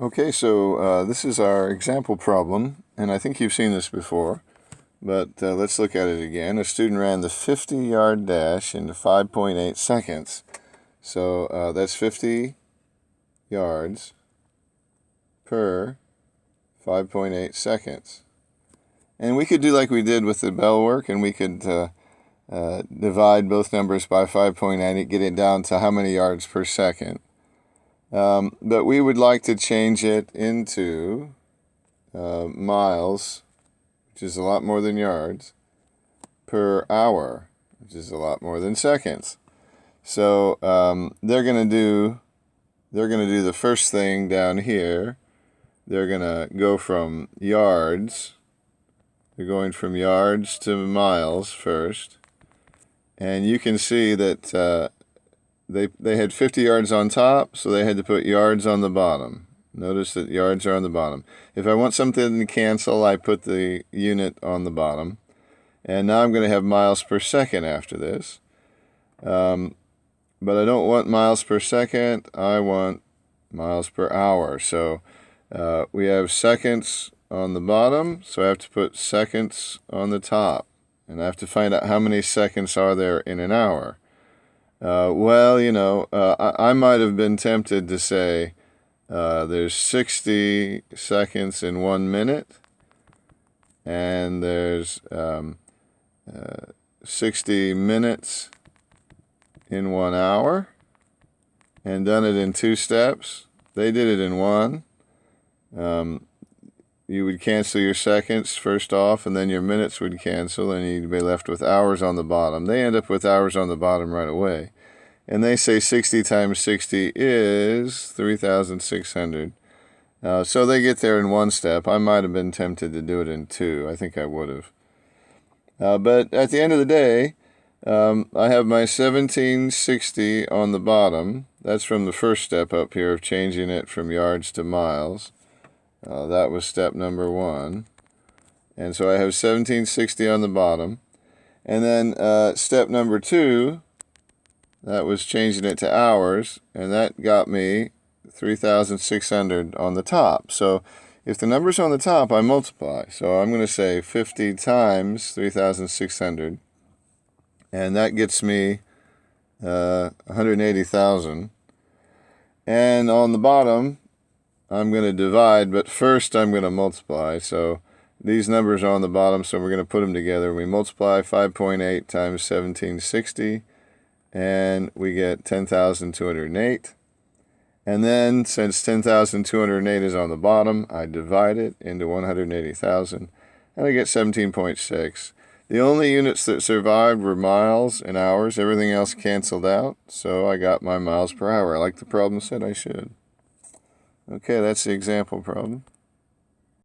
Okay, so this is our example problem, and I think you've seen this before, but let's look at it again. A student ran the 50-yard dash in 5.8 seconds. So that's 50 yards per 5.8 seconds. And we could do like we did with the bell work, and we could divide both numbers by 5.8, get it down to how many yards per second. But we would like to change it into miles, which is a lot more than yards, per hour, which is a lot more than seconds. So they're going to do the first thing down here. They're going to go from yards. They're going from yards to miles first. And you can see that they had 50 yards on top, so they had to put yards on the bottom. Notice that yards are on the bottom. If I want something to cancel, I put the unit on the bottom. And now I'm going to have miles per second after this. But I don't want miles per second. I want miles per hour. So we have seconds on the bottom, so I have to put seconds on the top. And I have to find out how many seconds are there in an hour. I might have been tempted to say there's 60 seconds in 1 minute, and there's 60 minutes in 1 hour, and done it in 2 steps. They did it in 1. You would cancel your seconds first off, and then your minutes would cancel, and you'd be left with hours on the bottom. They end up with hours on the bottom right away. And they say 60 times 60 is 3,600. So they get there in 1 step. I might have been tempted to do it in 2. I think I would have. But at the end of the day, I have my 1760 on the bottom. That's from the first step up here of changing it from yards to miles. That was step number 1. And so I have 1760 on the bottom. And then step number 2, that was changing it to hours, and that got me 3,600 on the top. So if the number's on the top, I multiply. So I'm going to say 50 times 3,600, and that gets me 180,000. And on the bottom, I'm going to divide, but first I'm going to multiply. So these numbers are on the bottom, so we're going to put them together. We multiply 5.8 times 1760, and we get 10,208. And then, since 10,208 is on the bottom, I divide it into 180,000, and I get 17.6. The only units that survived were miles and hours. Everything else canceled out, so I got my miles per hour, like the problem said I should. Okay, that's the example problem.